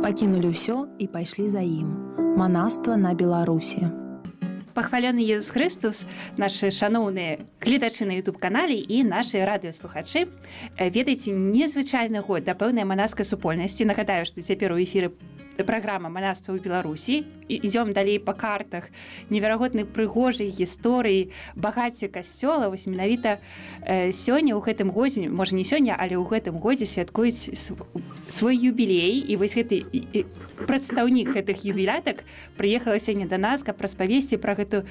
Пакінулі ўсё і пайшлі за ім. Манаства на Беларусі. Пахвалены Езус Христос, нашы шаноўныя гледачы на YouTube-канале і нашы радыёслухачы. Ведаеце, незвычайны год да пэўнай манаскай супольнасці. Нагадаю, што цяпер у эфіры праграма «Манаства ў Беларусі». Ідзём далей па картах неверагоднай прыгожай гісторыі, багацця касцёла. Вось менавіта сёння ў гэтым годзе, можа не сёння, але ў гэтым годзе святкуюць свой юбілей. І вось гэты прадстаўнік гэтых юбілятак прыехала сёння да нас, каб распавесці пра гэту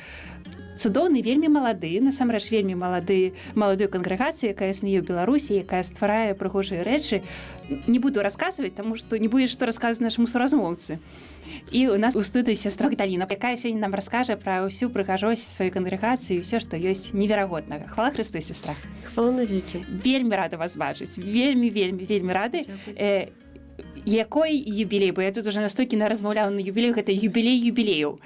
цудоўны, вельмі малады, насамрэч вельмі маладую кангрэгацыю, якая існуе ў Беларусі, якая стварае прыгожыя рэчы. Не буду расказваць, таму што не будзе што расказваць нашаму суразмоўцы. І у нас у студыі сястра Гдаліна, якая сёння нам раскажа пра ўсю прыгажосць сваёй кангрэгацыі і ўсё, што ёсць неверагоднага. Хвала Хрысту, сестра. Хвала навекі. Вельмі рада вас бачыць. Вельмі рады. Якой юбілей? Бо я тут уже настолькі наразмаўляла на юбілей, гэта юбілей юбілеяў.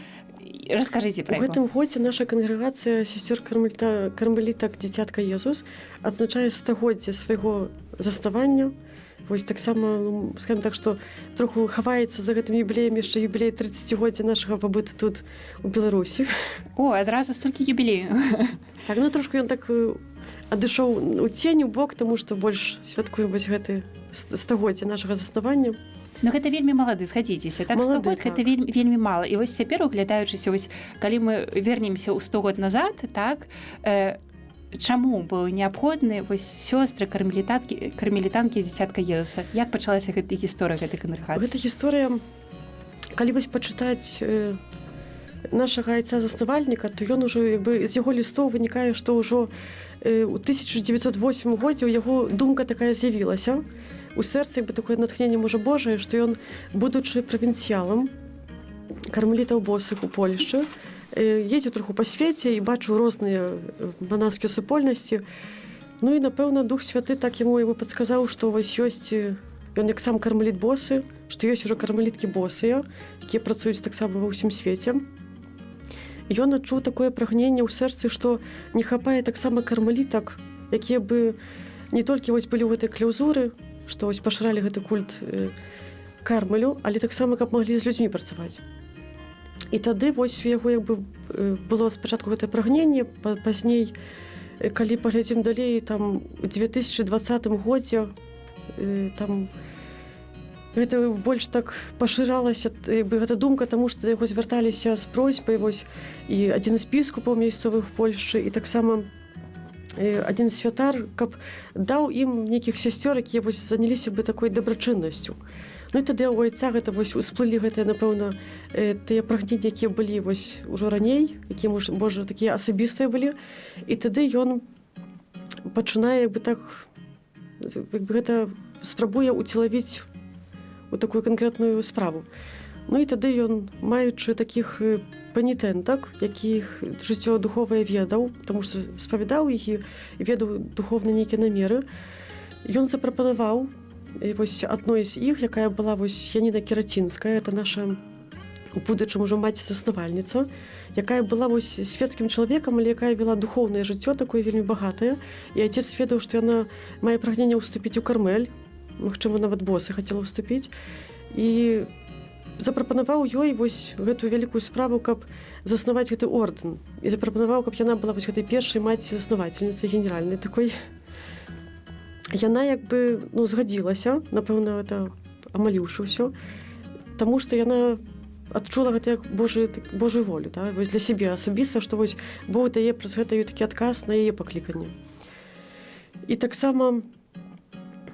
Раскажыце пра яго. У гэтым годзе наша кангрэгацыя сясцёр кармелітак дзіцятка Езус адзначае стагоддзе свайго заснавання. Вось таксама, скажем так, што троху хаваецца за гэтым юбілеем яшчэ юбілей 30-годдзя нашага пабыту тут у Беларусі. О, адразу столькі юбілею. Так, ну трошку ён так адышоў у цень у бок, таму што больш святкуем вось гэты стагоддзе нашага заснавання. Ну гэта вельмі малады, згадзіцеся. Так, 100 год гэта вельмі мала. І вось цяпер, углядаючыся, вось калі мы вернемся ў 100 год назад, так, чаму быў неабходны вось сёстры кармелітанкі дзіцятка Езуса? Як пачалася гэта гісторыя гэтай кангрэгацыі? Гэта гісторыя, калі вось пачытаць нашага айца-заснавальніка, то ён ужо з яго лістоў вынікае, што ўжо у 1908 годзе ў яго думка такая з'явілася. У сэрцы такое натхненне можа Божае, што ён, будучы правінцыялам кармелітаў босых у Польшчы, ездзіў троху па свеце і бачыў розныя манаскія супольнасці. Ну і, напэўна, Дух Святы так яму падсказаў, што вось ёсць, ён як сам кармеліт босы, што ёсць ужо кармеліткі босыя, якія працуюць таксама ва ўсім свеце. Ён адчуў такое прагненне ў сэрцы, што не хапае таксама кармелітак, якія бы не толькі вось былі ў гэтай кляўзуры, што вось пашыралі гэты культ кармелю, але таксама, каб маглі з людзьмі працаваць. І тады вось у яго было спачатку гэтае прагненне, пазней, калі паглядзім далей, там у 2020 годзе там гэта больш так пашыралася гэта думка, таму што да яго звярталіся з просьбай вось і адзін з біскупаў мясцовых в Польшчы і таксама адзін святар, каб даў ім нейкіх сясцёр, якія вось заняліся бы такой дабрачыннасцю. Ну і тады у айца гэта вось усплылі гэтыя, напэўна, тыя прагненні, якія былі вось ужо раней, якія, можа, такія асабістыя былі. І тады ён пачынае так гэта спрабуе уцелавіць у такую канкрэтную справу. Ну і тады ён, маючы такіх панітэнтак, якіх жыццё духовае ведаў, таму што спавядаў іх і ведаў духовна нейкія намеры, ён запрапанаваў вось адной з іх, якая была вось Яніна Керацінская, это наша у будучым ужо маці-заснавальніца, якая была вось светскім чалавекам, але якая вела духоўнае жыццё, такое вельмі багатае, і айцец ведаў, што яна мае прагненне ўступіць у кармель, магчыма, нават босы хацела ўступіць, і запрапанаваў ёй вось гэтую вялікую справу, каб заснаваць гэты ордэн. І запрапанаваў, каб яна была вось гэтай першай маці-заснавательніцай генеральнай такой. Яна як бы, згадзілася, напэўна, это амаліўшы ўсё, таму што яна адчула гэта як Божую волю, да? Вось для сябе асабіста, што вось Бог дае праз гэта ёй такі адказ на яе пакліканне. І таксама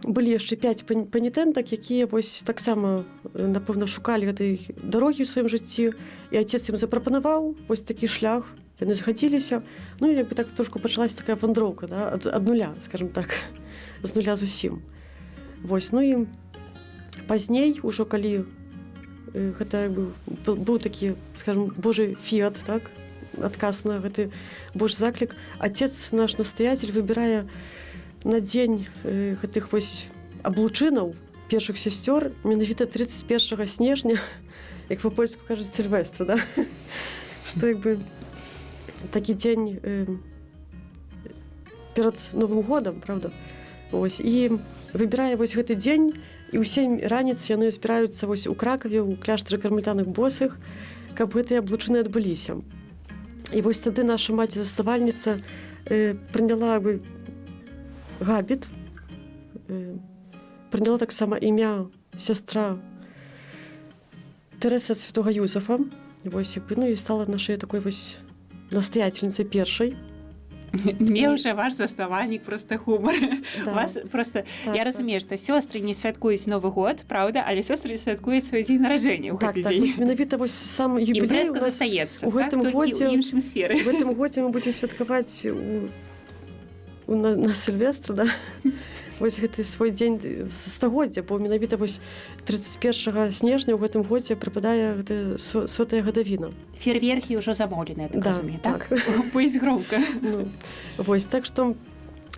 былі яшчэ 5 панітэнтак, якія вось таксама, напэўна, шукалі гэтай дарогі ў сваім жыцці, і айцец ім запрапанаваў вось такі шлях, яны згадзіліся, ну і як бы так трошку пачалася такая вандроўка, да? ад нуля, скажем так, з нуля зусім. Вось, ну і пазней, ужо калі гэта быў такі, скажем, Божы фіат, так, адказ на гэты Божы заклік, отец наш настаятель выбірае на дзень гэтых вось аблучынаў першых сясцёр менавіта 31 снежня, як па-польску кажуць, Сільвестра, да? Што як бы такі дзень перад Новым годам, правда? Ось, і выбірае вось гэты дзень і ў 7 раніц яны збіраюцца вось у Кракаве у кляштары кармелітанак босых, каб гэтыя аблучыны адбыліся. І вось тады наша маці-заставальніца прыняла бы габіт, прыняла таксама імя сястра Тэрэсы ад святога Юзафа, вось, ну, і стала нашай такой вось настоятельніцай першай. Мне уже ваш заставальнік просто гумор. Да. У вас просто Так, я разумею, што сёстры не святкуюць Новы год, правда, але сёстры святкуюць свой дзень нараджэння ў Так, гэты так, дзень. вось менавіта вось сам юбілей у Імпрэзка нас застаецца, у гэтым так, толькі годзе- ў іншым сферы. в гэтым годзе мы будзем святкаваць на Сільвестра, да? Вось гэты свой дзень стагоддзя, бо менавіта вось 31 снежня ў гэтым годзе прыпадае гэта сотая гадавіна. Фейерверкі ўжо замоўленыя, так Да, разумею, так? так. Пусть громко. Ну, вось, так што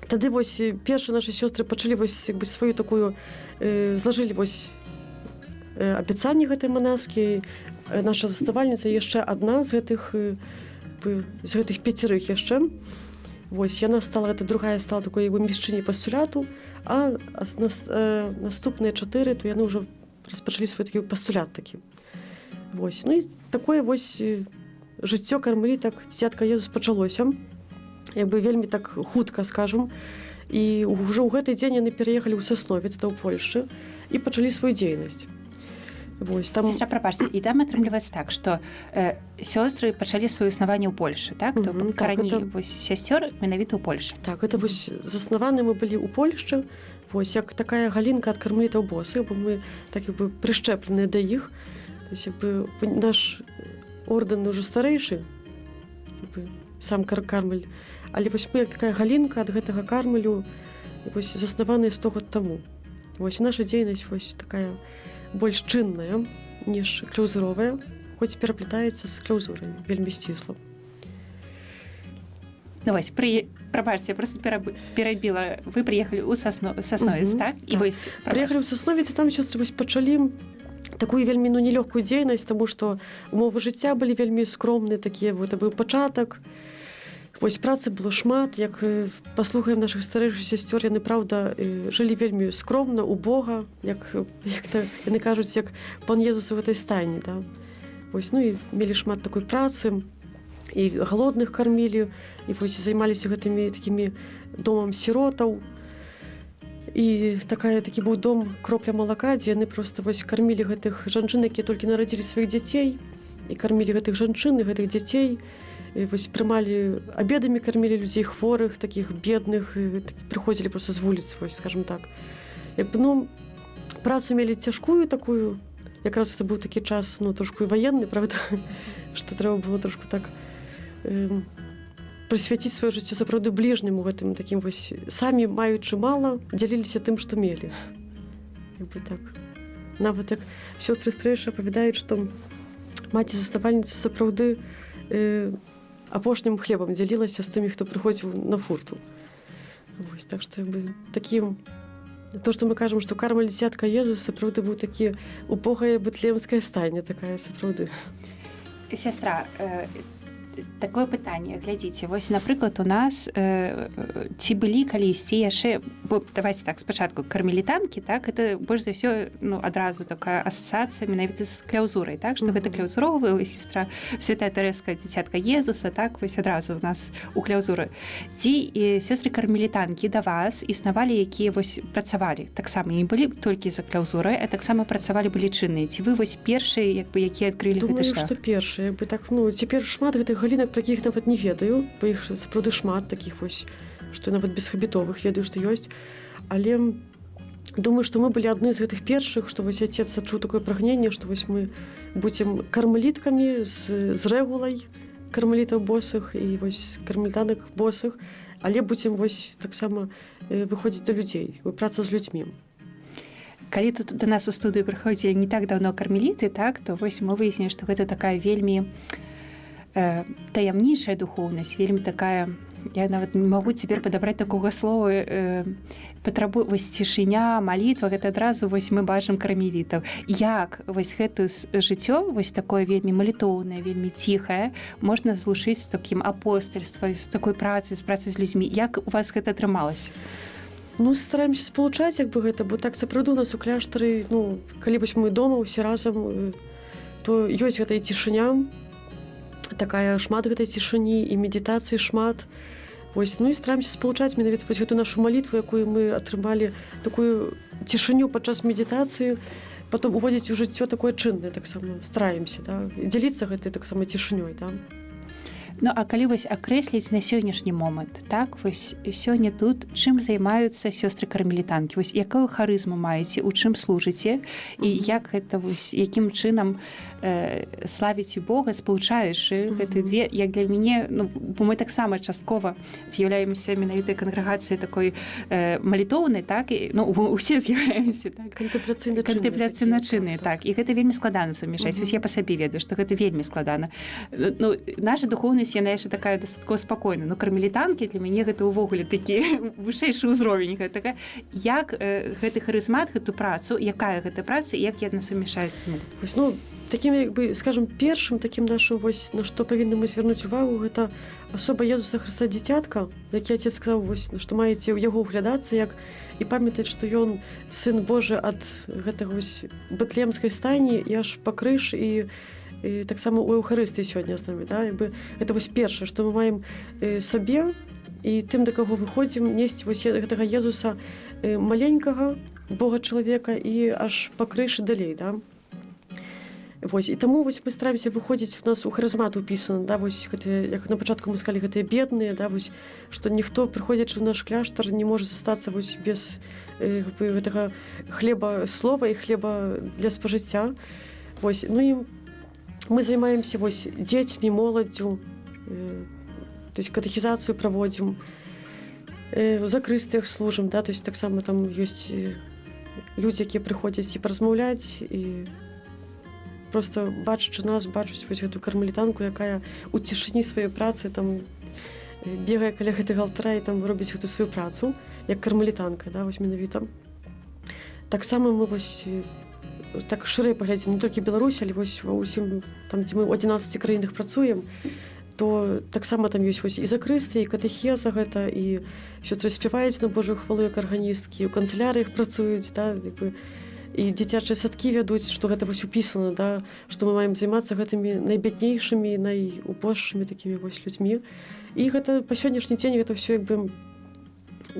тады вось першыя нашы сёстры пачалі вось як бы сваю такую злажылі вось абяцанні гэтай манаскі. Наша заставальніца яшчэ адна з гэтых 5 яшчэ. Вось яна стала, гэта другая стала такой як бы мешчыней пастуляту, а наступныя 4 то яны ўжо распачалі свой такі пастулят такі. Вось, ну і такое вось жыццё кармелітак дзіцятка Езус пачалося. Як бы вельмі так хутка, скажам. І ўжо ў гэты дзень яны пераехалі ў Сасновец да ў Польшчы і пачалі сваю дзейнасць. Вось, там... Сестра, прапашце, і там атрымліваецца так, што сёстры пачалі сваё існаванне ў Польшы, так? То Так, карані это- вось сясцёр менавіта ў Польшы. Так, гэта вось заснаваны мы былі ў Польшчы, вось як такая галінка ад кармелітаў босых, бо мы так як бы прышчэпленыя да іх. То есть як бы наш ордэн ўжо старэйшы, як бы, сам кармель, але вось мы як такая галінка ад гэтага кармелю вось заснаваныя 100 год таму. Вось наша дзейнасць вось такая больш чынная, ніж кляўзуровая, хоць пераплятаецца з кляўзурамі, вельмі сцісла. Ну вось, прабачце, я просто перабіла. Вы прыехалі ў Сасновец, Мгм, так? І так. вось Прыехалі ў Сасновец, і там сёстры вось пачалі такую вельмі нелёгкую дзейнасць, таму што умовы жыцця былі вельмі скромныя такія, вот быў пачатак. Вось працы было шмат, як паслухаем нашых старэйшых сясцёр, яны праўда жылі вельмі скромна, убога, як яны кажуць, як пан Езус у гэтай стайні, да. Вось, ну і мелі шмат такой працы, і галодных кармілі, і вось займаліся гэтымі такімі домам сіротаў. І такі быў дом кропля малака, дзе яны проста вось кармілі гэтых жанчын, якія толькі нарадзілі сваіх дзяцей, і кармілі гэтых жанчын і гэтых дзяцей. І вось прымалі абедамі, кармілі людзей хворых, такіх бедных, прыходзілі проста з вуліц, вось, скажем так. Як бы, ну, працу мелі цяжкую такую, якраз это быў такі час, ну, трошку і ваенны, правда, што трэба было трошку так прысвяціць сваё жыццё сапраўды бліжняму гэтым такім вось, самі маючы мала, дзяліліся тым, што мелі. Як бы так. Нават як сёстры стрэйшыя апавядаюць, што маці-заставальніца сапраўды апошнім хлебам дзялілася з тымі, хто прыходзіў на фурту. Вось, так што як бы такім... То, што мы кажам, што кармель дзіцятка Езус сапраўды быў такі убогая бэтлемская стайня такая сапраўды. Сестра, такое пытанне, глядзіце, вось, напрыклад, у нас ці былі калісьці яшчэ, бо давайте так, спачатку кармелітанкі, так, это больш за ўсё, ну, адразу такая асацыяцыя менавіта з кляўзурай, так, што гэта кляўзуровая, сестра святая Тэрэска дзіцятка Езуса, так, вось адразу у нас у кляўзуры. Ці сёстры кармелітанкі да вас існавалі, якія вось працавалі, таксама не былі толькі за кляўзурай, а таксама працавалі былі чынныя. Ці вы вось першыя, як бы, якія адкрылі гэты Думаю, шлях? што першыя, як бы так, ну, цяпер шмат гэтых галінак, пра якіх нават не ведаю, бо іх сапраўды шмат такіх вось, што нават бесхабітовых ведаю, што ёсць. Але думаю, што мы былі адны з гэтых першых, што вось отец адчуў такое прагненне, што вось мы будзем кармеліткамі з рэгулай кармелітаў босых і вось кармелітанак босых, але будзем вось таксама выходзіць да людзей, праца з людзьмі. Калі тут да нас у студыю прыходзілі не так даўно кармеліты, так, то вось мы выяснілі, што гэта такая вельмі таямнейшая духоўнасць, вельмі такая, я нават не магу цяпер падабраць такога слова, патрабуе вось цішыня, малітва, гэта адразу вось мы бачым кармелітаў. Як вось гэтую жыццё, вось такое вельмі малітоўнае, вельмі ціхае, можна злучыць з такім апостальствам, з такой працай, з працай з людзьмі. Як у вас гэта атрымалася? Ну, стараемся спалучаць як бы гэта, бо так сапраўды у нас у кляштары, ну, калі вось мы дома ўсе разам, то ёсць гэта і цішыня, такая шмат гэтай цішыні і медытацыі шмат. Вось, ну і стараемся спалучаць менавіта вось гэту нашу малітву, якую мы атрымалі, такую цішыню падчас медытацыі, потом уводзіць у жыццё такое чыннае таксама, стараемся, да, дзяліцца гэтай таксама цішынёй, да. Ну а калі вось акрэсліць на сённяшні момант, так вось сёння тут чым займаюцца сёстры кармелітанкі, вось якую харызму маеце, у чым служыце і як гэта вось якім чынам славіць Бога, спалучаючы гэты две, як для мяне, ну бо мы таксама часткова з'яўляемся менавіта кангрэгацыяй такой малітоўнай, так і ну усе з'яўляемся так кантэмпляцыйна-чынныя, так і гэта вельмі складана сумяшчаць. Вось я па сабе ведаю, што гэта вельмі складана. Ну наша духоўнасць яна яшчэ такая дастаткова спакойна, но кармелітанкі для мяне гэта ўвогуле такі вышэйшы ўзровень гэтага. Як гэты харызмат, гэту працу, якая гэта праца і як яна сумяшаецца? Вось, ну такім як бы, скажем, першым такім нашым вось на што павінны мы звярнуць увагу, гэта асоба Езуса Хрыста дзіцятка, які Отец сказаў, вось, што маеце ў яго ўглядацца, як і памятаць, што ён сын Божы ад гэтага вось бэтлемскай стайні і аж па крыж і таксама у Еўхарыстыі сёння з намі, да? Якби, гэта вось першае, што мы маем сабе і тым, да каго выходзім, несці вось гэтага Езуса маленькага Бога чалавека і аж па крыж і далей, да? Вось, і таму вось мы стараемся выходзіць, у нас у харызмат упісана, да, вось гэтыя, як на пачатку мы сказалі, гэтыя бедныя, да, вось, што ніхто, прыходзячы ў наш кляштар, не можа застацца вось без гэтага хлеба слова і хлеба для спажыцця. Вось, ну і мы займаемся вось дзецьмі, моладдзю, то есть катэхізацыю праводзім, у закрыстыях служым, да, то есть таксама там ёсць людзі, якія прыходзяць і паразмаўляць, і просто бачачы нас, бачуць вось гэту кармелітанку, якая у цішыні сваёй працы там бегае каля гэтага алтара і там робіць гэту сваю працу, як кармелітанка, да, вось менавіта. Таксама мы вось так шырэй паглядзім не толькі Беларусь, але вось ва ўсім там, дзе мы ў 11 краінах працуем, то таксама там ёсць вось і закрысты, і катэхеза гэта, і сёстры спяваюць на Божую хвалу як арганісткі, у канцелярыях працуюць, да, якби, і дзіцячыя садкі вядуць, што гэта вось упісана, да, што мы маем займацца гэтымі найбяднейшымі, найубожшымі такімі вось людзьмі. І гэта па сённяшні дзень гэта ўсё як бы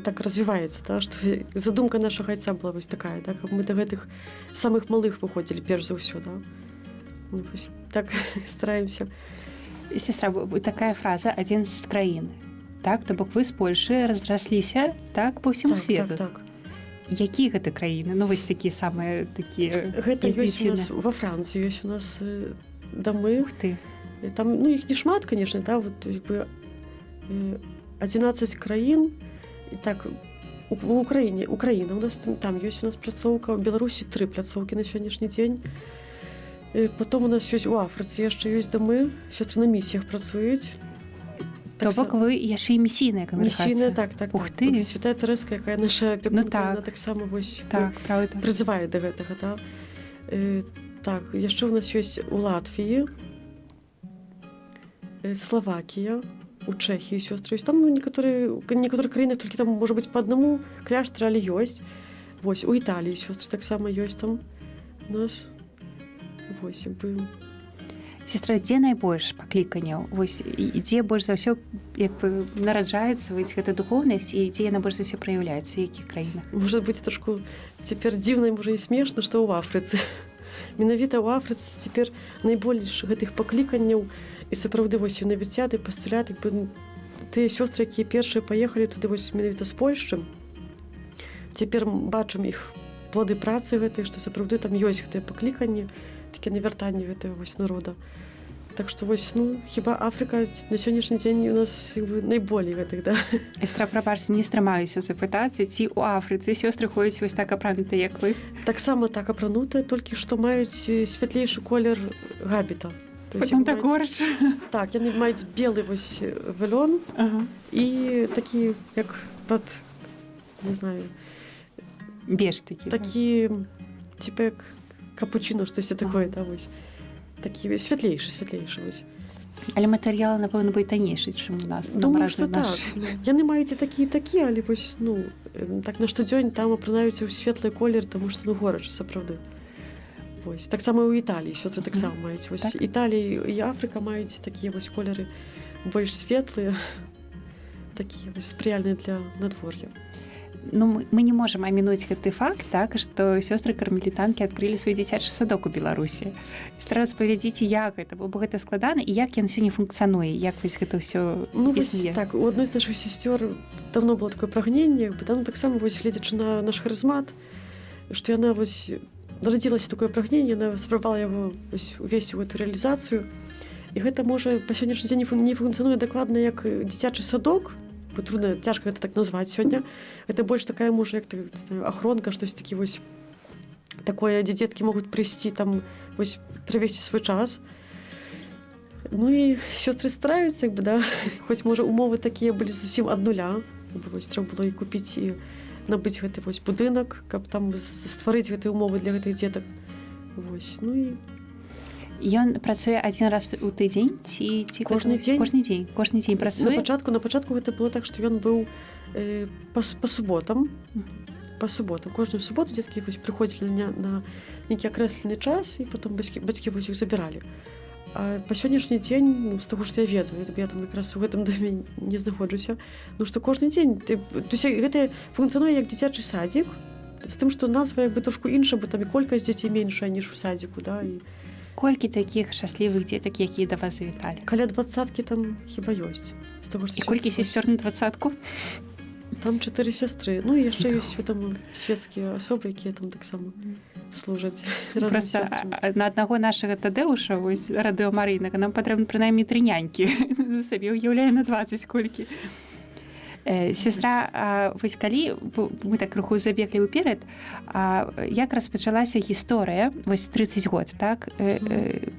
так развіваецца, да, што задумка нашага айца была вось такая, да, каб мы да гэтых самых малых выходзілі перш за ўсё, да. Ну, вось так стараемся. Сестра, такая фраза «11 краін». Так, то бок вы з Польшы разрасліся, так, па ўсяму свету. Так. Які гэта краіны? Ну, вось такія самыя такія. Гэта ёсць у нас ва Францыі, ёсць у нас дамы. Ух ты. Там, ну, іх не шмат, конечно, да, вот, як бы 11 краін. І так, Украіна у нас там ёсць у нас пляцоўка, у Беларусі 3 пляцоўкі на сённяшні дзень. Потом у нас ёсць у Афрыцы яшчэ ёсць дамы, сёстры на місіях працуюць. То бок вы яшчэ і місійная кангрэгацыя. Місійная, так. Ух ты. Вот, Святая Тэрэска, якая наша апекунка, ну, так. Яна таксама вось так, правда. прызывае да гэтага, да. Так, яшчэ у нас ёсць у Латвіі, Славакія, у Чэхіі сёстры ёсць. Там, ну, некаторых краінах толькі там можа быць па аднаму кляштары, але ёсць. Вось, у Італіі сёстры таксама ёсць там у нас. Вось, як бы... Сестра, дзе найбольш пакліканняў? Вось, і дзе больш за ўсё як бы нараджаецца вось гэта духоўнасць, і дзе яна больш за ўсё праяўляецца, у якіх краінах? Можа быць, трошку цяпер дзіўна, можа і смешна, што ў Афрыцы. Менавіта ў Афрыцы цяпер найбольш гэтых пакліканняў. І сапраўды вось юнавіцяты, пастуляты, тыя сёстры, якія першыя паехалі туды вось менавіта з Польшчы. Цяпер бачым іх плады працы гэтай, што сапраўды там ёсць гэтыя пакліканні, такія навяртанні гэтага вось народа. Так што вось, ну, хіба Афрыка на сённяшні дзень у нас як бы найболей гэтых, да. Сестра, прабачце, не страмаюся запытацца, ці ў Афрыцы сёстры ходзяць вось так апранутыя, як вы? Таксама так апранутыя, толькі што маюць святлейшы колер габіта. Потом так горш. Так, яны маюць белы вось вэлён і такі, як пад, не знаю, беж такі. Такі, типа як капучино, штосьці такое, да, вось. Такі святлейшы, вось. Але матэрыялы, напэўна, будуць таннейшы, чым у нас. Думаю, што так. Яны маюць і такі, але вось, так на штодзень там апранаюцца ў светлы колер, таму што, горача, сапраўды. Вось. Таксама ў Італіі, сёстры таксама маюць. Вось Так? Італія і Афрыка маюць такія вось колеры больш светлыя, такія вось спрыяльныя для надвор'я. Мы не можам амінуць гэты факт, так, што сёстры-кармелітанкі адкрылі свой дзіцячы садок у Беларусі. Зараз павядзіце, як гэта, бо гэта складана, і як ён сёння функцыянуе, як вось гэта ўсё існуе. Так, у адной з нашых сясцёр давно было такое прагненне, там таксама вось гледзячы на наш харызмат, што яна вось нарадзілася такое прагненне, яна спрабавала яго увесці ў эту рэалізацыю. І гэта можа па сённяшні дзень не функцыянуе дакладна як дзіцячы садок, трудно, цяжка гэта так назваць сёння. Гэта больш такая, можа, як ахронка, штось такі вось такое, дзе дзеткі могуць прыйсці там вось правесці свой час. І сёстры стараюцца, хоць можа умовы такія былі зусім ад нуля. Вось трэба было і купіць і набыць гэты вось будынак, каб там стварыць гэтыя умовы для гэтых дзетак. Вось, Ён працуе адзін раз у тыдзень ці кожны дзень? Кожны дзень працуе? На пачатку гэта было так, што ён быў па суботам. Па суботам. Кожную суботу дзеткі вось прыходзілі на нейкі акрэслены час, і потым бацькі вось іх забіралі. А па сённяшні дзень, з таго, што я ведаю, я там якраз у гэтым доме не знаходжуся, што кожны дзень, гэта функцыянуе як дзіцячы садзік, з тым, што назва трошку інша, бо там і колькасць дзяцей меншая, ніж у садзіку, і Колькі такіх шчаслівых дзетак, якія да вас завіталі? Каля 20-кі там хіба ёсць. І колькі сясцёр на 20-ку? Там 4 сястры. І яшчэ ёсць светскія асобы, якія там таксама служаць разам з сёстрамі. На аднаго нашага Тадэуша, радыёмарыйнага, нам патрэбна прынаймні 3 нянькі. Сабе ўяўляе на 20 колькі. Сестра, вось калі мы так крыху забеглі ўперад, як распачалася гісторыя, вось 30 год, так,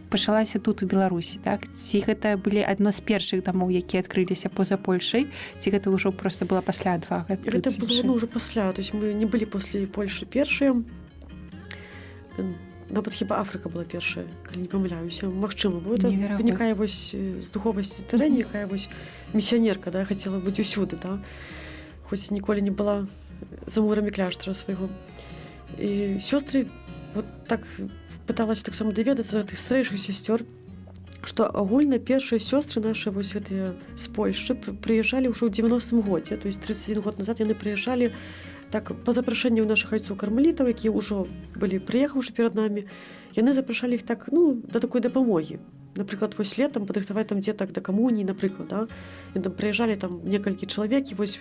пачалася тут у Беларусі, так? Ці гэта былі адно з першых дамоў, якія адкрыліся поза Польшай, ці гэта ўжо проста была пасля 2 год? Гэта было ўжо пасля, то есть мы не былі пасля Польшы першыя. Нават хіба Афрыка была першая, калі не памыляюся. Магчыма, бо это вынікае вось з духовасці Тэрэні, якая вось місіянерка, хацела быць усюды, хоць ніколі не была за мурамі кляштара свайго. І сёстры вот так пыталася таксама даведацца тых старэйшых сясцёр, што агульна першыя сёстры нашы вось гэтыя з Польшчы прыязджалі ўжо ў 90-м годзе, то есть 31 год назад яны прыязджалі так па запрашэнню нашых айцоў-кармелітаў, якія ўжо былі прыехаўшы перад намі, яны запрашалі іх так, да такой дапамогі. Напрыклад, вось летам падрыхтаваць там дзетак да камуніі, напрыклад, яны там прыязджалі там некалькі чалавек, і вось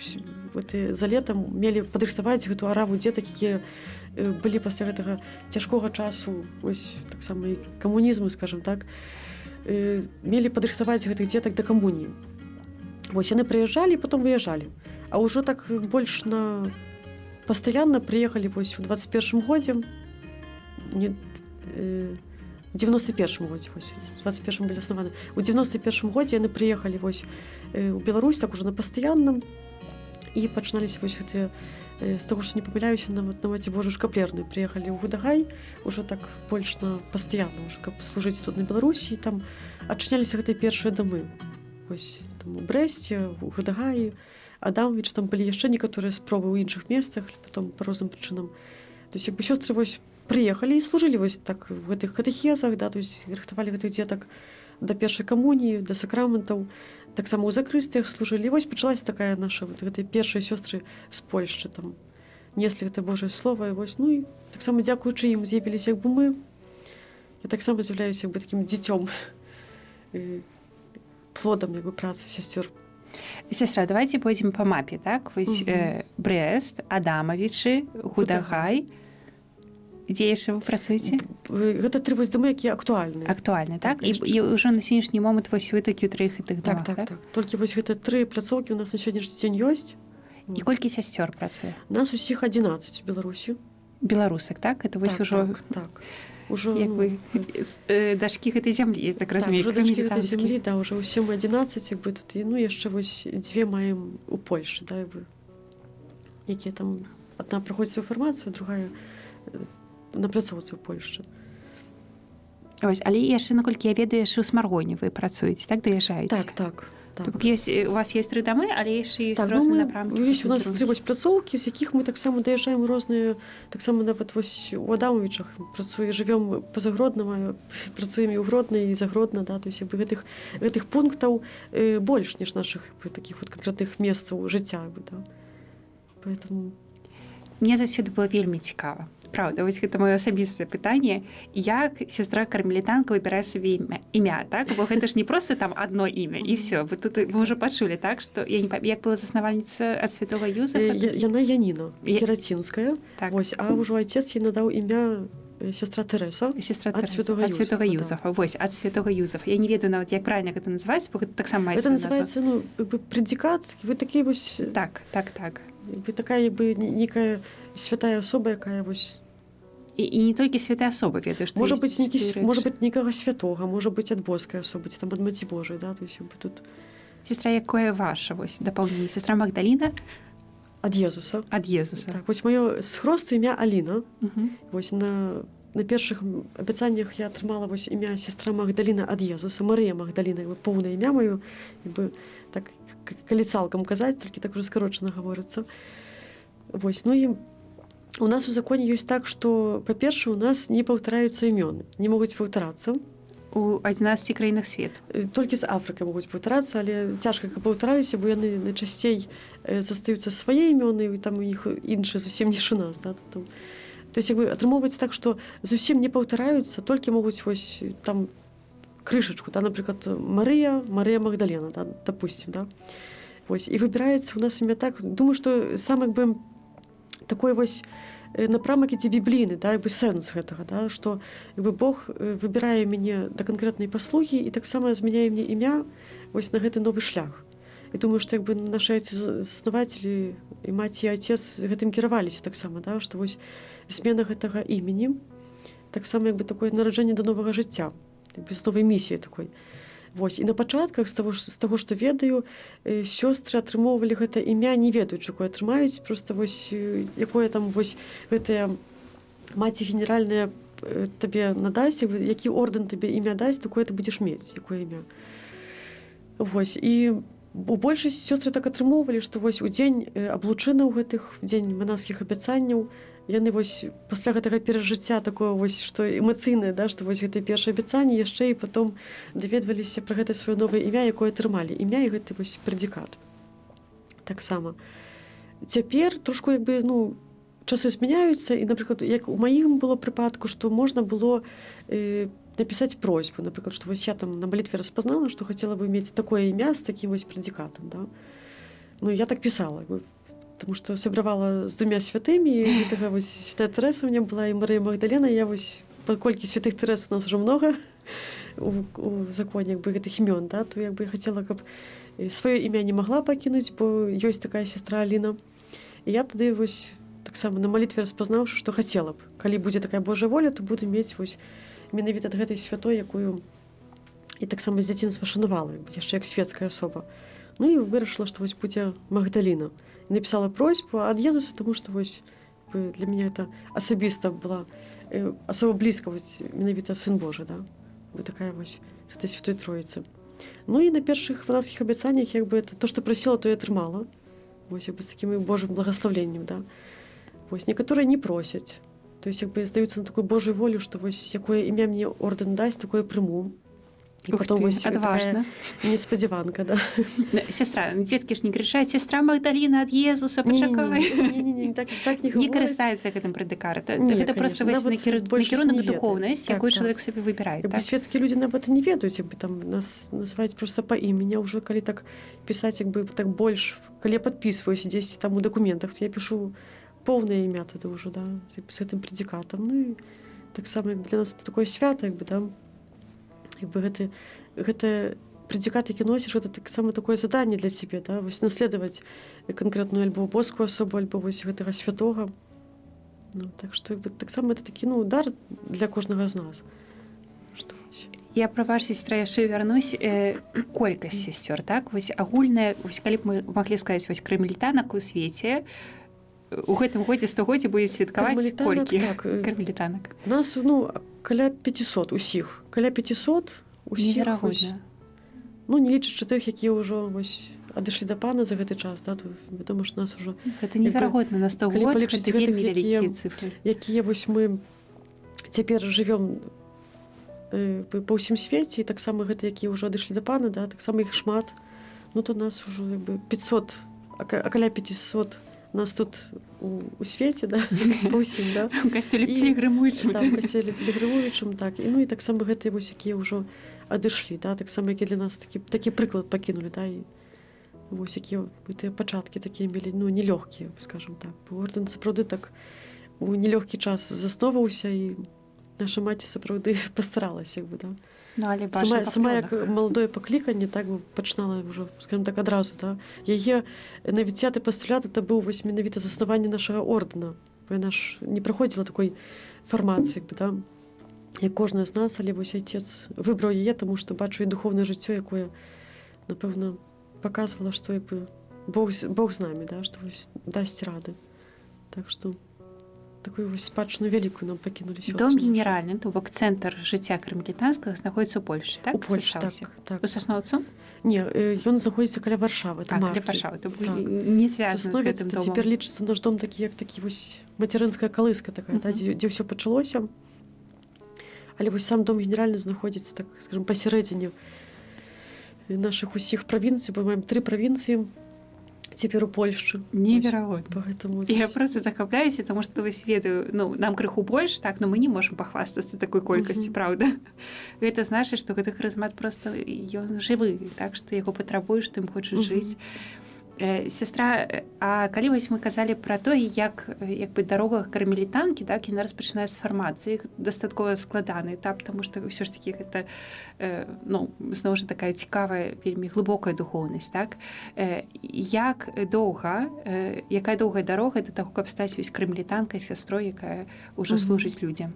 за летам мелі падрыхтаваць гэту араву дзетак, якія былі пасля гэтага цяжкога часу, вось таксама і камунізму, скажам так, мелі падрыхтаваць гэтых дзетак да камуніі. Вось яны прыязджалі, потым выязджалі. А ўжо так больш на пастаянна прыехалі вось у 21-м годзе, 91-м годзе, вось, у 21-м былі аснаваны. У 91-м годзе яны прыехалі вось у Беларусь, так ужо на пастаянным, і пачыналіся вось гэтыя, з таго, што не памыляюся, нават на маці Божую шкаплерную, прыехалі ў Гудагай, ужо так больш на пастаянна, ўжо каб служыць тут на Беларусі, і там адчыняліся гэтыя першыя дамы. Вось там у Брэсце, у Гудагаі, Адамович, там былі яшчэ некаторыя спробы ў іншых месцах, потом по розным прычынам. То есть сёстры вось прыехалі і служылі вось так в гэтых катэхезах, то есть рыхтавалі гэтых дзетак да першай камуніі, да сакраментаў, таксама ў закрысціях служылі. Вось пачалася такая наша гэтыя першыя сёстры з Польшчы, там неслі гэта Божае слова, і вось, і таксама дзякуючы ім з'явіліся мы. Я таксама з'яўляюся такім дзіцём, плодам працы сясцёр. Сестра, давайте пойдем по мапе, так? Вось Брест, Адамовичы, Гудагай. Дзе яшчэ вы працуеце? Гэта 3 вось дамы, якія актуальныя. Актуальны, так? І ўжо на сённяшні момант вось вы толькі ў 3 гэтых дамах, так? Толькі вось гэта 3 пляцоўкі у нас на сённяшні дзень ёсць. І колькі сясцёр працуе? Нас усіх 11 у Беларусі. Беларусак, так? Это вось ужо... Так. Ужо, як вы дашкі гэтай зямлі, так разумею, дашкі гэтай зямлі, ўжо ўсе мы 11, тут, і яшчэ вось 2 маем у Польшы, якія там адна праходзіць сваю фармацыю, другая на пляцоўцы ў Польшчы. Ось, але яшчэ, наколькі я ведаю, яшчэ ў Смаргоне вы працуеце, так, даязджаеце? Так. То бок у вас ёсць 3 дамы, але яшчэ ёсць Так, розныя напрамкі. ёсць у нас 3 вось пляцоўкі, з якіх мы таксама даязджаем у розныя, таксама нават вось у Адамавічах жывём па-за Гроднам, працуем і ў Гродна, і за Гродна, да, то есть гэтых пунктаў больш, ніж нашых такіх вот канкрэтных месцаў жыцця, да. Поэтому Мне заўсёды было вельмі цікава. Праўда, вось гэта маё асабістае пытанне, як сястра кармелітанка выбірае сабе імя, так? Бо гэта ж не проста там адно імя і всё. Вы тут вы ўжо пачулі, так, што я не як была заснавальніца ад святого Юзафа? Яна Яніна Керацінская. Так. Вось, а ўжо отец ей надаў імя сястра Тэрэса. Сестра ад святого Юзафа. Юзафа, Вось, ад святого Юзафа. Я не ведаю нават, як правільна гэта называць, бо гэта таксама мае Это сваю назву. называется, ну, предикат, вы такі вось... Так. Вы такая, некая святая особа, якая вось... І не толькі святая асоба, ведаю, што Можа ёсць быць, рэчы. можа быць некага святога, можа быць ад боскай асобы, ці там ад Маці Божай, да, то есть тут... Сестра, якое ваша, вось, дапаўненне? Сестра Магдаліна? Ад Езуса. Ад Езуса. Так, вось маё з хросту імя Аліна. Мгм. Вось на першых абяцаннях я атрымала вось імя сестра Магдаліна ад Езуса, Марыя Магдаліна, поўнае імя маё, так, калі цалкам казаць, толькі так уже скарочана гаворыцца. Вось, ну і у нас у законе ёсць так, што, па-першае, у нас не паўтараюцца імёны, не могуць паўтарацца. У 11 краінах свету. Толькі з Афрыкай могуць паўтарацца, але цяжка, каб паўтараліся, бо яны найчасцей застаюцца свае імёны, і там у іх іншыя зусім не ж у нас. Да? То есть атрымоўваецца так, што зусім не паўтараюцца, толькі могуць вось там крышачку, да? Напрыклад, Марыя Магдалена, да? Допустим. Да? Вось, і выбіраецца у нас імя так. Думаю, што сам такой вось напрамак ідзе біблійны, да, сэнс гэтага, да, што Бог выбірае мяне да канкрэтнай паслугі і таксама змяняе мне імя вось на гэты новы шлях. І думаю, што нашы заснавацелі і маці і отец гэтым кіраваліся таксама, да, што вось змена гэтага імені таксама такое нараджэнне да новага жыцця, з новай місіі такой. Вось, і на пачатках з таго, што ведаю, сёстры атрымоўвалі гэта імя, не ведаюць, якое атрымаюць, проста вось, якое там вось гэтая маці генеральная табе надасць, які ордэн табе імя дасць, такое ты будзеш мець, якое імя. Вось, і у большасць сёстры так атрымоўвалі, што вось у дзень аблучынаў гэтых, у дзень манаскіх абяцанняў, яны вось пасля гэтага перажыцця такое вось, што эмацыйнае, да, што вось гэтыя першыя абяцанні яшчэ і потом даведваліся пра гэта сваё новае імя, якое атрымалі. Імя і гэты вось прадзікат. Таксама. Цяпер трошку часы змяняюцца, і, напрыклад, як у маім было прыпадку, што можна было напісаць просьбу, напрыклад, што вось я там на малітве распазнала, што хацела бы мець такое імя з такім вось прадзікатам, да. Ну, я так пісала, потому што сябравала з 2 святымі, і гэтага вось святая Тэрэса у мяне была, і Марыя Магдалена, я вось, паколькі святых Тэрэс у нас ужо многа у законе гэтых імён, да, то я хацела, каб сваё імя не магла пакінуць, бо ёсць такая сестра Аліна. І я тады вось таксама на малітве распазнаўшы, што хацела б. Калі будзе такая Божая воля, то буду мець вось менавіта ад гэтай святой, якую і таксама з дзяцінства шанавала, яшчэ як светская асоба. Ну і вырашыла, што вось будзе Магдаліна. Написала просьбу ад Езуса, тому што вось для мяне это асабіста была асоба блізка, вось менавіта сын Божы, да. Вы такая вось з гэтай святой Троіцы. Ну і на першых манаскіх абяцаннях это то, што прасіла, то і атрымала. Вось з такім Божым благаславленнем, да. Вось некаторыя не просяць. То есть здаюцца на такую Божую волю, што вось якое імя мне ордэн дасць, такое прыму. І потом вось адважна. Неспадзяванка, да. Сестра, дзеткі ж не крычаць: сестра Магдаліна ад Езуса, пачакай. Не, так не гавораць. Не карыстаецца гэтым прэдыкат. Гэта проста вось накірунак на духоўнасць, якую чалавек сабе выбірае. Свецкія людзі нават не ведаюць, там нас называюць проста па імені, ўжо калі так пісаць так больш, калі я падпісваюся дзесьці там у дакументах, то я пішу поўнае імя тады ўжо, да, з гэтым прэдыкатам. Ну і таксама для нас такое свята, да. Гэта прэдикат, які носіш, гэта таксама такое заданне для цябе, да, вось наследаваць канкрэтную альбо боскую асобу, альбо вось гэтага святога. Ну, так што таксама это такі дар для кожнага з нас. Я пра вашу сестра яшчэ вярнусь. Колькасць сесцёр, так? Вось агульная, вось калі б мы маглі сказаць, вось кармелітанак у свеце, у гэтым годзе 100годзе будзе святкаваць колькі кармелітанак? Нас, каля 500 усіх. Каля 500 усіх. Неверагодна. Ну, не лічачы тых, якія ўжо вось адышлі да пана за гэты час, да, то вядома, што нас ужо Гэта неверагодна на 100 калі год, палічыць гэта гэтых, вельмі якія- вялікія цифры. якія вось мы цяпер жывём па ўсім свеце, і таксама гэта, якія ўжо адышлі да пана, да, таксама іх шмат. Ну, то нас ужо як бы 500, каля 500 нас тут у свеце, да, па ўсім, да. У касцёле І- пілігрымуючым. Там касцёле пілігрымуючым, так. І, ну, і таксама гэтыя вось, якія ўжо адышлі, да, таксама, які для нас такі прыклад пакінулі, да, і вось якія гэтыя пачаткі такія мелі, ну, нелёгкія, скажам так. Бо ордэн сапраўды так у нелёгкі час засноваўся, і наша маці сапраўды пастаралася, як бы, да. Ну, але бачна Сама па як плёнах. маладое пакліканне, так бы пачынала ўжо, скажем так, адразу, да. Яе нават 10-й пастулят это быў вось менавіта заснаванне нашага ордэна. Бо яна ж не праходзіла такой фармацыі, як бы, да, як кожная з нас, але вось айцец выбраў яе, таму што бачу і духоўнае жыццё, якое, напэўна, паказвала, што як бы Бог з намі, да, што вось дасць рады. Так што такую вось спадчыну вялікую нам пакінулі сёстры. Дом генеральны, то бок цэнтр жыцця кармелітанскага знаходзіцца ў Польшчы, так? У Польшчы, так, Застаўся? так. У Сасноўцу? Не, ён знаходзіцца каля Варшавы, Так, для Варшавы. То не звязана з Сосновец, гэтым это цяпер домом. лічыцца наш дом такі, як такі вось мацярынская калыска такая, да, дзе ўсё пачалося. Але вось сам дом генеральны знаходзіцца, так скажем, пасярэдзіне нашых усіх правінцый, бо маем 3 правінцыі цяпер у Польшчы. Неверагодна. Поэтому Я просто захапляюся, таму што вось ведаю, ну, нам крыху больш, так, но мы не можам пахвастацца такой колькасцю, праўда. Гэта значыць, што гэты харызмат проста ён жывы, так што яго патрабуеш, тым хочаш жыць. Сястра, а калі вось мы казалі пра тое, як бы дарога кармелітанкі, так, яна распачынае з фармацыі, дастаткова складаны этап, таму што ўсё ж такі гэта, ну, зноў жа такая цікавая, вельмі глыбокая духоўнасць, так. Як доўга, якая доўгая дарога да таго, каб стаць вось кармелітанкай, сястрой, якая ўжо служыць людзям?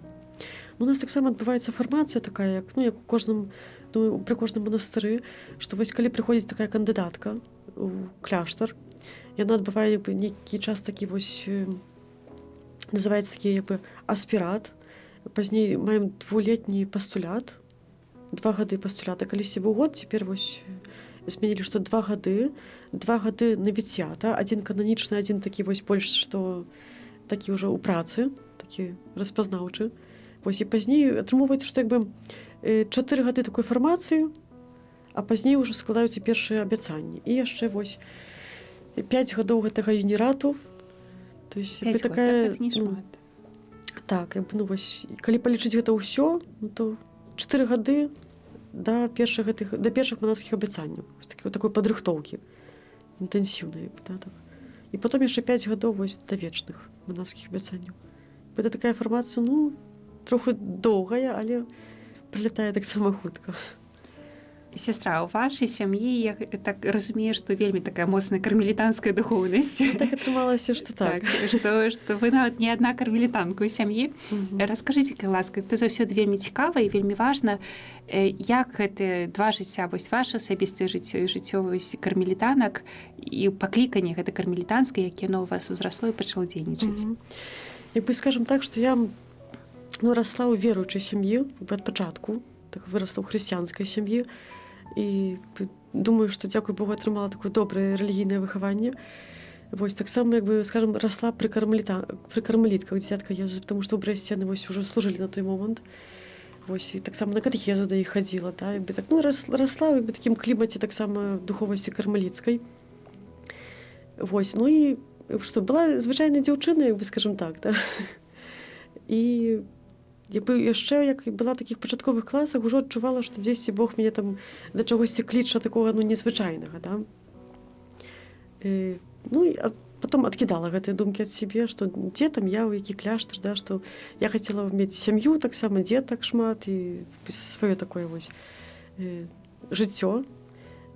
У нас таксама адбываецца фармацыя такая, як, ну, як у кожным, ну, пры кожным манастыры, што вось калі прыходзіць такая кандыдатка у кляштар, яна адбывае як бы нейкі час такі вось называецца такі як бы аспірат. Пазней маем 2-летні пастулят, 2 гады пастулята. Калісьці быў год, цяпер вось змянілі, што 2 гады, 2 гады навіцята, адзін кананічны, адзін такі вось больш, што такі ўжо ў працы, такі распазнаўчы. Вось і пазней атрымоўваецца, што як бы 4 гады такой фармацыі, а пазней ўжо складаюцца першыя абяцанні. І яшчэ вось 5 гадоў гэтага юнірату. То есть 5 такая, год, так не шмат. Так, як бы, ну вось, калі палічыць гэта ўсё, ну, то 4 гады да першых манасцкіх абяцанняў. Вось такой падрыхтоўкі інтэнсіўнай. Да, так. І потым яшчэ 5 гадоў вось да вечных манасцкіх абяцанняў. Гэта такая фармацыя, ну, троху доўгая, але прылятае таксама хутка. Сястра, у вашай сям'і, я так разумею, што вельмі такая моцная кармелітанская духоўнасць. Так атрымалася, што так. Што вы нават не адна кармелітанка ў сям'і. Раскажыце, калі ласка, ты заўсёды вельмі цікава і вельмі важна, як гэты 2 жыцця, вось ваше асабістае жыццё і жыццё вось кармелітанак і пакліканне гэта кармелітанскае, якое яно ў вас узрасло і пачало дзейнічаць. Як бы скажам так, што я, ну, расла ў веруючай сям'і ад пачатку, так вырасла ў хрысціянскай сям'і. І думаю, што, дзякуй Богу, атрымала такое добрае рэлігійнае выхаванне. Вось таксама, як бы, скажам, расла пры кармелітках дзядзятка Езуса, потому што ў Брэсце яны вось ужо служылі на той момант. Вось і таксама на катэхезу да іх хадзіла, да, як бы так, ну, расла як бы такім клімаце таксама духовасці кармеліцкай. Вось, ну і што была звычайная дзяўчына, як бы, скажам так, да. І яшчэ, як была такіх пачатковых класах, ужо адчувала, што дзесьці Бог мяне там да чагосьці кліча такога, ну, незвычайнага, да. Ну, і потом адкідала гэтыя думкі ад сябе, што дзе там я, у які кляштар, да, што я хацела мець сям'ю, таксама дзетак шмат і сваё такое вось жыццё.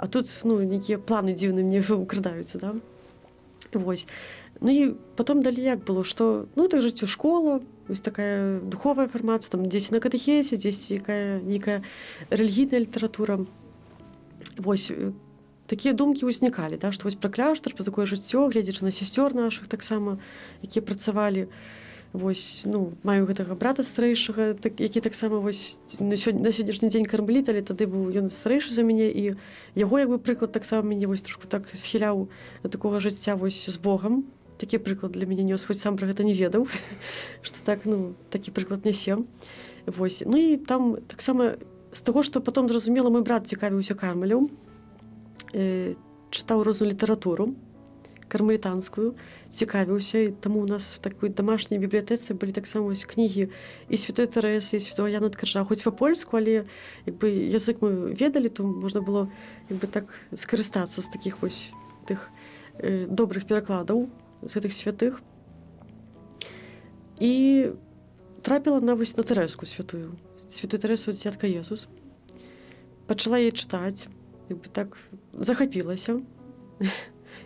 А тут, ну, нейкія планы дзіўныя мне украдаюцца, да. Вось. Ну і потом далі як было, што, ну, так жыццё школа, вось такая духовая фармацыя, там дзесьці на катэхезе, дзесьці нейкая рэлігійная літаратура. Вось такія думкі ўзнікалі, да, што вось пра кляштар, пра такое жыццё, гледзячы на сясцёр нашых таксама, якія працавалі. Вось, ну, маю гэтага брата старэйшага, які таксама вось на сённяшні дзень кармеліт, але тады быў ён старэйшы за мяне, і яго як бы прыклад таксама мяне вось трошку так схіляў да такога жыцця вось з Богам. Такі прыклад для мяне нёс, хоць сам пра гэта не ведаў, што так, ну, такі прыклад нясе. Вось. Ну і там таксама з таго, што потом зразумела, мой брат цікавіўся кармелем, чытаў розную літаратуру кармелітанскую, цікавіўся, і таму у нас в такой домашняй бібліятэцы былі таксама вось кнігі і святой Тэрэсы, і святого Яна ад Крыжа, хоць па-польску, але як бы язык мы ведалі, то можна было як бы так скарыстацца з такіх вось тых добрых перакладаў з гэтых святых. І трапіла на вось на Тэрэску святую Тэрэсу дзядка Езус. Пачала яе чытаць, як бы так захапілася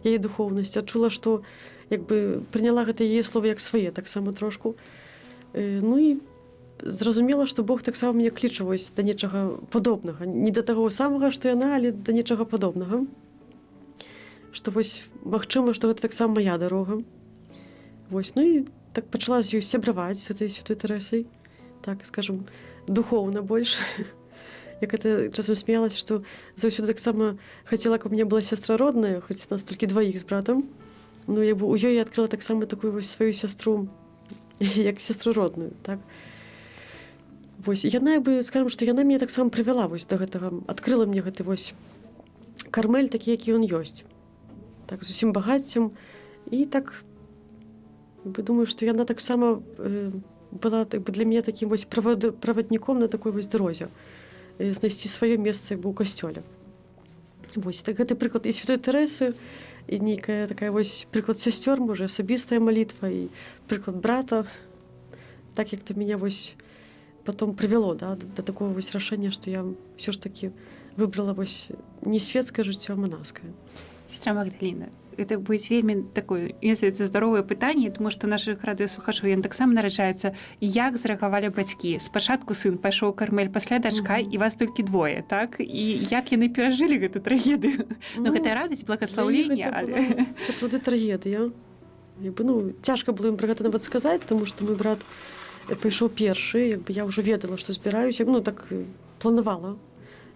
яе духоўнасць, адчула, што як бы прыняла гэта яе словы як свае таксама трошку. Ну і зразумела, што Бог таксама мяне кліча вось да нечага падобнага, не да таго самага, што яна, але да нечага падобнага. Што вось магчыма, што гэта таксама мая дарога. Вось, ну і так пачала з ёй сябраваць з гэтай святой Тэрэсай, так скажам, духоўна больш. Як это часам смеялась, што заўсёды таксама хацела, каб у мяне была сястра родная, хоць нас толькі дваіх з братам. Ну, як бы у ёй я адкрыла таксама такую вось сваю сястру, як сястру родную, так. Вось, яна, як бы, скажам, што яна мяне таксама прывяла вось да гэтага, адкрыла мне гэты вось кармель такі, які ён ёсць. Так, з усім багаццем. І так, бы думаю, што яна таксама была так бы для мяне такім вось правадніком на такой вось дарозе. Знайсці сваё месца як бы ў касцёле. Вось, так гэты прыклад і святой Тэрэсы, і нейкая такая вось прыклад сясцёр, можа, асабістая малітва, і прыклад брата. Так як то мяне вось потом прывяло, да, да такого вось рашэння, што я ўсё ж такі выбрала вось не светскае жыццё, а манаскае. Сестра Магдаліна, это будет вельмі такое, если это здаровае пытанне, тому што нашых радыёслухачоў ён таксама нараджаецца, як зрэагавалі бацькі. Спачатку сын пайшоў кармель, пасля дачка, і вас толькі двое, так? І як яны перажылі гэту трагедыю? Ну, гэта радасць, благаслаўленне, але... Сапраўды трагедыя. Ну, цяжка было ім пра гэта нават сказаць, таму што мой брат пайшоў першы, як бы я ўжо ведала, што збіраюся, ну, так планавала,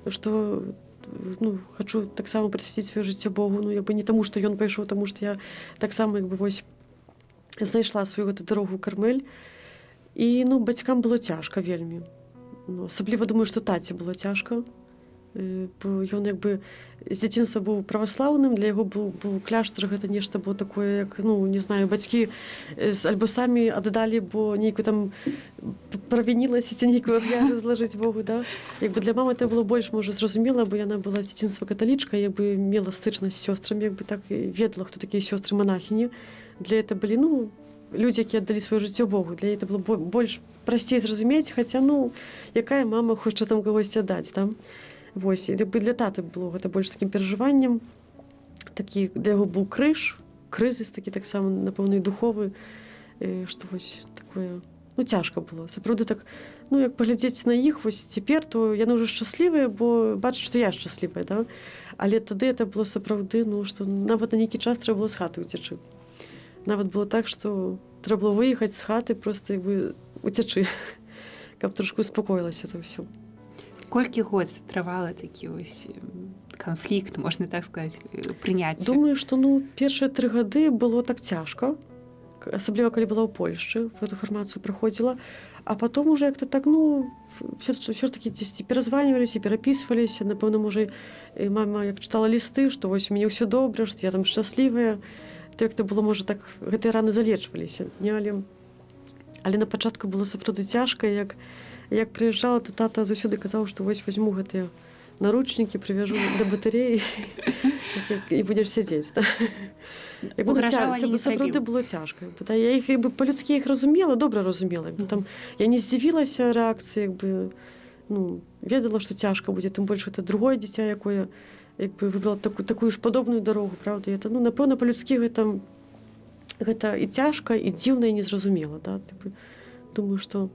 што ну, хачу таксама прысвяціць сваё жыццё Богу, ну, як бы не таму, што ён пайшоў, таму што я таксама, як бы, вось, знайшла сваю гэту дарогу кармель. І, ну, бацькам было цяжка вельмі. Ну, асабліва думаю, што таце было цяжка. Бо ён, як бы, з дзяцінства быў праваслаўным, для яго быў кляштар, гэта нешта было такое, як, ну, не знаю, бацькі альбо самі аддалі, бо нейкую там правінілася ці нейкую аб'яву злажыць Богу, да? Як бы для мамы это было больш, можа, зразумела, бо яна была з дзяцінства каталічка, як бы мела стычнасць з сёстрамі, як бы так ведала, хто такія сёстры-манахіні. Для это былі, ну, людзі, які аддалі сваё жыццё Богу. Для это было больш прасцей зразумець, хаця, ну, якая мама хоча там кагосьці аддаць, там. Вось, і для таты было гэта больш такім перажываннем. Такі для яго быў крызіс такі таксама, напэўна, і духовы, што вось такое, ну, цяжка было. Сапраўды так, ну, як паглядзець на іх вось цяпер, то яны ўжо шчаслівыя, бо бачаць, што я шчаслівая, да? Але тады это было сапраўды, ну, што нават на нейкі час трэба было з хаты ўцячы. Нават было так, што трэба было выехаць з хаты, проста як бы уцячы, каб трошку успакоілася это ўсё. Колькі год трывала такі вось канфлікт, можна так сказаць, прыняцце? Думаю, што, ну, першыя 3 гады было так цяжка, асабліва калі была ў Польшчы, в эту фармацыю прыходзіла, а потом уже як-то так, ну, ўсё ж такі дзесьці перазваніваліся, перапісваліся, напэўна, можа, мама як чытала лісты, што вось у мяне ўсё добра, што я там шчаслівая, то як-то было, можа, так гэтыя раны залечваліся, не, але на пачатку было сапраўды цяжка, як прыязджала, то тата заўсёды казаў, што вось возьму гэтыя наручнікі, прывяжу да батарэі і будзеш сядзець. Сапраўды было цяжка. Я іх па-людскі іх разумела, добра разумела. Я не здзівілася рэакцыі, ведала, што цяжка будзе, тым больш гэта другое дзіця, якое выбрала такую ж падобную дарогу, правда. Напэўна, па-людскі гэта і цяжка, і дзіўна, і незразумела. Думаю, што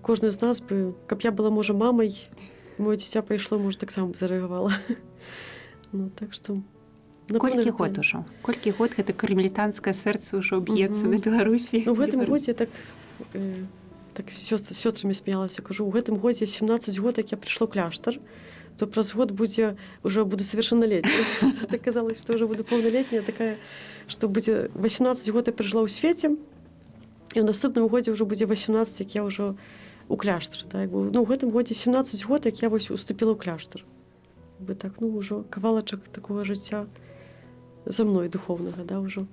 кожны з нас бы, каб я была, можа, мамай, моё дзіця пайшло, можа, таксама зарэагавала. Ну, так што... Колькі год ужо? Колькі год гэта кармелітанскае сэрца ўжо б'ецца на Беларусі? Ну, в гэтым годзе так так з сёстрамі смяялася, кажу, у гэтым годзе 17 год, як я прыйшла ў кляштар, то праз год уже буду совершеннолетняя. Так казалось, что уже буду полнолетняя, такая, что будзе 18 год я прыжыла ў свеце, і ў наступным годзе уже будзе 18, як я ўжо у кляштар. Так? Ну, у гэтым годзе 17 год, як я вось уступила ў кляштар. Так, ну, ўжо кавалачак такого жыцця за мной духовнага, да, ўжо.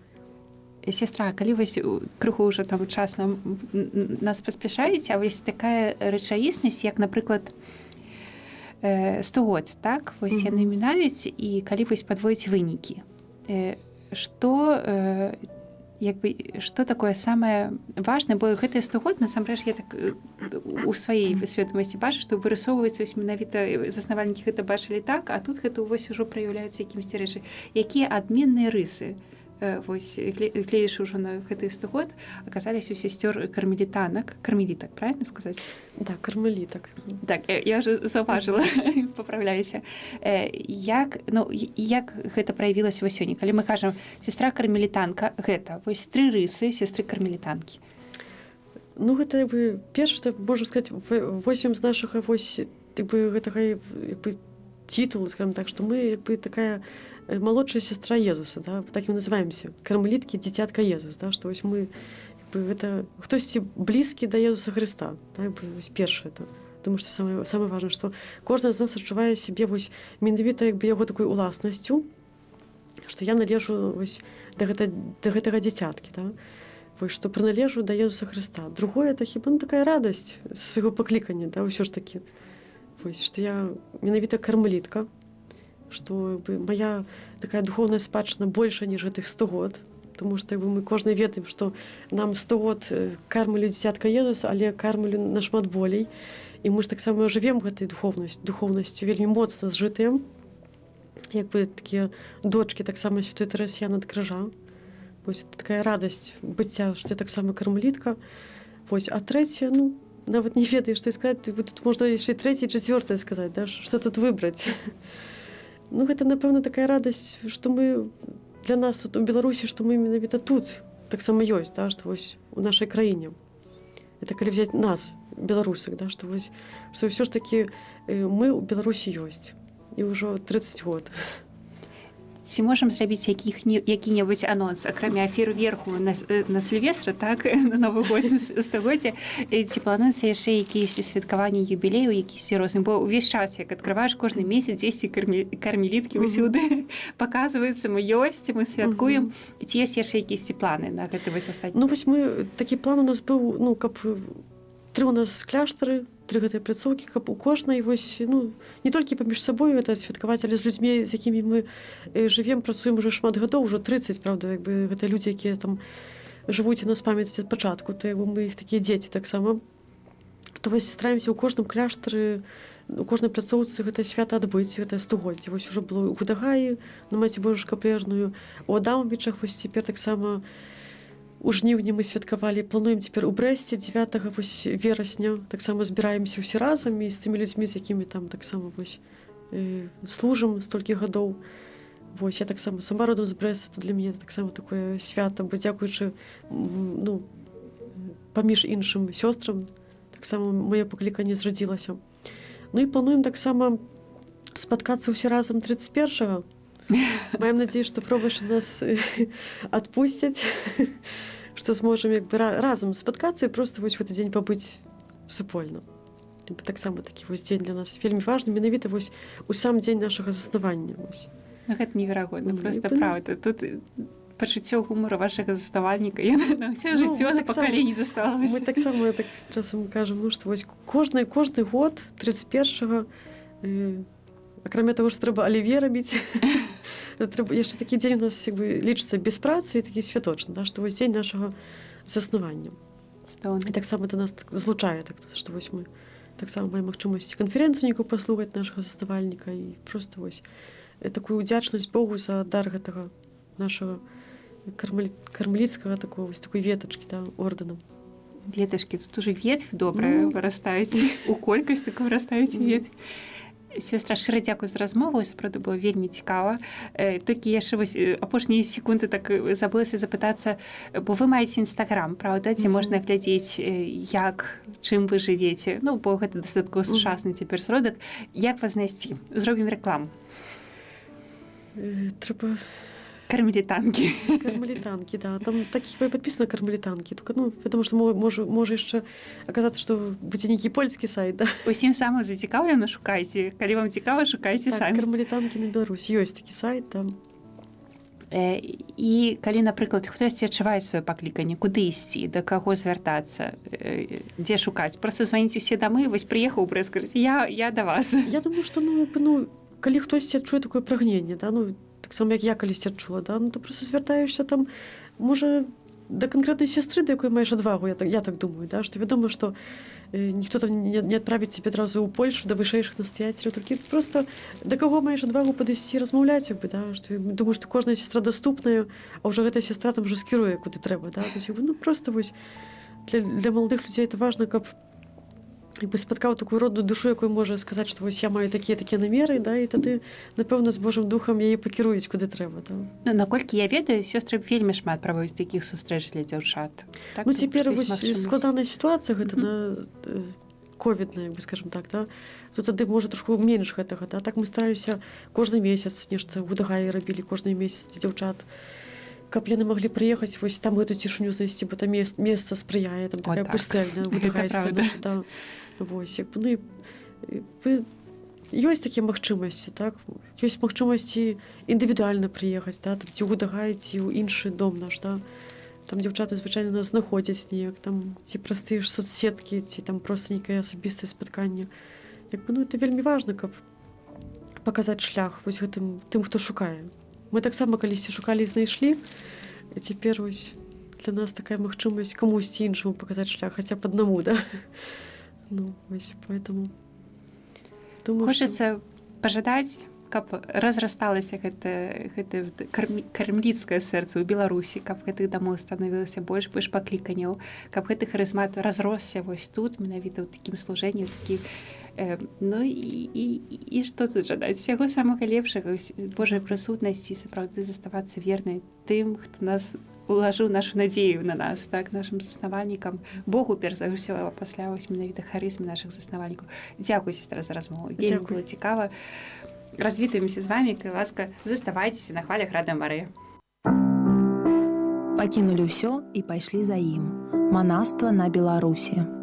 Сестра, калі вось крыху ўжо там час нас паспяшаеце, а вось такая рэчаіснасць, як, напрыклад, 100 год, так? Вось яны мінаюць, і калі вось падводзіць вынікі. Што такое самае важнае, бо гэтыя 100 год, насамрэч, я так у сваёй свядомасці бачу, што вырысоўваецца вось менавіта заснавальнікі гэта бачылі так, а тут гэта вось ужо праяўляюцца якімсьці рэчы. Якія адменныя рысы вось гледзячы ўжо на гэтыя 100 год аказаліся у сясцёр кармелітак, правильно сказаць? Да, кармелітак. Так, я ўжо заўважыла, паправляюся. Як гэта праявілася сёння? Калі мы кажам сестра кармелітанка, гэта вось 3 рысы сестры кармелітанкі. Ну, гэта перш, можна сказаць, возьмем з нашага вось гэтага титулу, скажем так, што мы такая молодшая сестра Езуса, да, так і называемся, кармеліткі, дзіцятка Езус, да, што вось мы, гэта хтосьці блізкі да Езуса Хрыста, да, вось першае, да. Тому што самае важнае, што кожны з нас адчувае сябе вось менавіта яго такой уласнасцю, што я належу вось да гэтага дзіцяткі, да, вось што прыналежу да Езуса Хрыста. Другое, это хіба такая радасць са свайго паклікання, да, ўсё ж такі. Вось, што я менавіта кармелітка, што моя такая духовная спадчына больше, ніж гэтых 100 год, тому што мы кожны ведаем, што нам 100 год кармілю дзіцятка Езуса, але кармілю нашмат болей. І мы ж таксама жывем гэтай духовнасцю вельмі моцна зжытыя, такія дочкі таксама святой Тэрэсіяны ад крыжа. Вось такая радасць быцця, што я таксама кармелітка. Вось, а трэцяе, ну, нават не ведаю, што сказаць, тут можна яшчэ трэцяе, чацвёртае сказаць, да, што тут выбраць. Ну, гэта, напэўна, такая радасць, што мы для нас тут у Беларусі, што мы менавіта тут таксама ёсць, да, што вось у нашай краіне. Это калі взять нас, беларусак, да, што вось, што ўсё ж такі мы ў Беларусі ёсць. І ўжо 30 год. Ці можам зрабіць які-небудзь анонс, акрамя фейерверку на Сільвестра, так, на Новы год, на стагоддзе, ці плануецца яшчэ якіясьці святкаванні юбілею, якісьці розным, бо ўвесь час, як адкрываеш кожны месяц, дзесьці кармеліткі ўсюды паказваюцца, мы ёсць, мы святкуем. Ці ёсць яшчэ якісьці планы на гэты вось астатні? Ну, вось мы, такі план у нас быў, ну, каб 3 у нас кляштары, 3 гэтыя пляцоўкі, каб у кожнай вось, ну, не толькі паміж сабою гэта святкаваць, але з людзьмі, з якімі мы жывем, працуем уже шмат гадоў, уже 30, правда, гэта людзі, якія там жывуць і нас памятаюць ад пачатку, то мы іх такія дзеці таксама. То вось стараемся ў кожным кляштары, у кожнай пляцоўцы гэта свята адбыць, гэта 100годдзе. Вось ужо было ў Гудагаі, на Маці Божу каплярную, у Адамавічах, вось цяпер таксама у жніўні мы святкавалі, плануем цяпер у Брэсце 9 верасня, таксама збіраемся ўсе разам і з тымі людзьмі, з якімі там таксама вось служым столькі гадоў. Вось я таксама сама родам з Брэста, для мяне таксама такое свята, бо дзякуючы, ну, паміж іншым сёстрам, таксама маё пакліканне зрадзілася. Ну і плануем таксама спаткацца ўсе разам 31-го. Маем надзею, што пробач нас адпусцяць, што зможам разам спаткацца і проста вось в гэты дзень пабыць супольна. Таксама такі вось дзень для нас вельмі важны, менавіта вось у сам дзень нашага заснавання. Ну, гэта неверагодна, просто правда. Тут пачуццё гумару вашага заснавальніка, яна на ўсё жыццё, на пакаленні засталася. Мы таксама так часам кажам, ну, што вось кожны год 31-го, акрамя таго, што трэба аліве рабіць, яшчэ такі дзень у нас лічыцца без працы і такі святочны, да, што вось дзень нашага заснавання. І таксама это нас злучае, так, што вось мы таксама маем магчымасць канферэнцыю нейкую паслухаць нашага заснавальніка і проста вось такую удзячнасць Богу за дар гэтага нашага кармеліцкага такого вось такой ветачкі, да, ордэнам. Ветачкі, тут уже ветвь добрая вырастаюць, у колькасць такую вырастаюць ветвь. Сестра, шчыра дзякуй за размову, сапраўды было вельмі цікава. Толькі яшчэ вось апошнія секунды так забылася запытацца, бо вы маеце Інстаграм, праўда, ці можна глядзець, як, чым вы жывеце. Ну, бо гэта дастаткова сучасны цяпер сродак. Як вас знайсці? Зробім рэкламу. Трэба Кармелітанкі. кармелітанкі, да. Там такіх падпісана кармелітанкі. Только, ну, потому что можа яшчэ аказацца, што будзе нейкі польскі сайт, да. Усім самым зацікаўлена шукайце. Калі вам цікава, шукайце Так, самі. кармелітанкі на Беларусі. Ёсць такі сайт там. І калі, напрыклад, хтосьці адчувае сваё пакліканне, куды ісці, да каго звяртацца, дзе шукаць? Проста званіць усе дамы, вось прыехаў прэс-карт, я да вас. Я думаю, што калі хтосьці адчуе такое прагненне, да, ну, таксама як я калісьці адчула, да, ну, то проста звяртаешся там, можа, да канкрэтнай сястры, да якой маеш адвагу, я так думаю, да, што вядома, што ніхто там не адправіць цябе адразу ў Польшу да вышэйшых настаяцеляў, толькі проста да каго маеш адвагу падысці размаўляць, як бы, да, што думаю, што кожная сястра даступная, а ўжо гэтая сястра там ужо скіруе куды трэба, да, то есть, ну, проста вось для маладых людзей это важна, каб спаткаў такую родную душу, якой можа сказаць, што вось я маю такія намеры, да, і тады, напэўна, з Божым духам яе пакіруюць куды трэба. Да. Ну, наколькі я ведаю, сёстры вельмі шмат праводзяць такіх сустрэч для дзяўчат. Так, ну, цяпер вось складаная сітуацыя, гэта на ковідная, скажем так, да. Тут тады можа трошку менш гэтага, да. Так мы стараліся кожны месяц нешта Гудагаі рабілі кожны месяц для дзяўчат. Каб яны маглі прыехаць, вось там гэту цішыню знайсці, бо там месца спрыяе, там такая пустэльня гудагайская наша, да. Вось, як бы, ну, ёсць такія магчымасці, так? Ёсць магчымасці індывідуальна прыехаць, да, там, ці ў Гудагай, ці ў іншы дом наш, да. Там дзяўчаты звычайна нас знаходзяць неяк, там, ці праз тыя ж соцсеткі, ці там проста нейкае асабістае спатканне. Як бы, ну, это вельмі важна, каб паказаць шлях вось гэтым тым, хто шукае. Мы таксама калісьці шукалі і знайшлі, і цяпер вось для нас такая магчымасць камусьці іншаму паказаць шлях, хаця б аднаму, да. Ну, вось, поэтому... Думаю, хочацца пажадаць, каб разрасталася гэта кармліцкае сэрца ў Беларусі, каб гэтых дамоў станавілася больш пакліканняў, каб гэты харызмат разросся вось тут, менавіта ў такім служэнні, такі. Ну і што тут жадаць? Усяго самага лепшага, Божай прысутнасці, сапраўды заставацца вернай тым, хто нас улажыў нашу надзею на нас, так, нашым заснавальнікам, Богу перш за ўсё, а пасля вось менавіта харызмы нашых заснавальнікаў. Дзякуй, сестра, за размову. Вельмі было цікава. Развітаемся з вамі, калі ласка, заставайцеся на хвалях Радыё Марыя. Пакінулі ўсё і пайшлі за ім. Манаства на Беларусі.